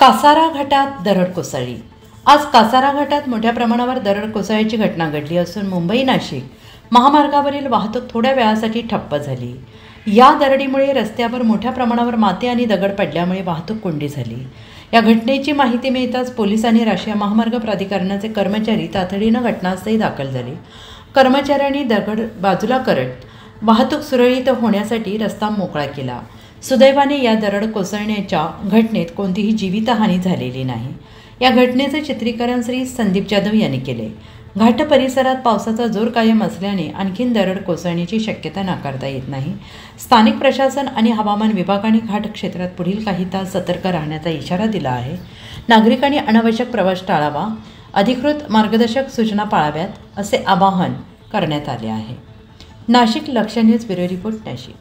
कासारा घाटात दरड कोसळली। आज कासारा घाटात मोठ्या प्रमाणावर दरड कोसळण्याची घटना घडली असून मुंबई नाशिक महामार्गावरील वाहतूक थोड्या वेळासाठी ठप्प झाली। या दरडीमुळे रस्त्यावर मोठ्या प्रमाणावर माती आणि दगड पडल्यामुळे वाहतूक कोंडी झाली। या घटनेची माहिती मिळताच पोलीस आणि राष्ट्रीय महामार्ग प्राधिकरणाचे कर्मचारी तातडीनं घटनास्थळी दाखल झाले। कर्मचाऱ्यांनी दगड बाजूला करत वाहतूक सुरळीत होण्यासाठी रस्ता मोकळा केला। सुदैवाने या दरड कोसळण्याच्या घटनेत कोणतीही जीवितहानी झालेली नाही। या घटनेचे चित्रीकरण श्री संदीप जाधव यांनी केले। घाट परिसरात पावसाचा जोर कायम असल्याने आणखीन दरड कोसळण्याची शक्यता नाकारता येत नाही। स्थानिक प्रशासन आणि हवामान विभागाने घाट क्षेत्रात पुढील काही तास सतर्क राहण्याचा इशारा दिला आहे। नागरिकांनी अनावश्यक प्रवास टाळावा, अधिकृत मार्गदर्शक सूचना पाळाव्यात असे आवाहन करण्यात आले आहे। नाशिक लक्ष न्यूज ब्युरो रिपोर्ट नाशिक।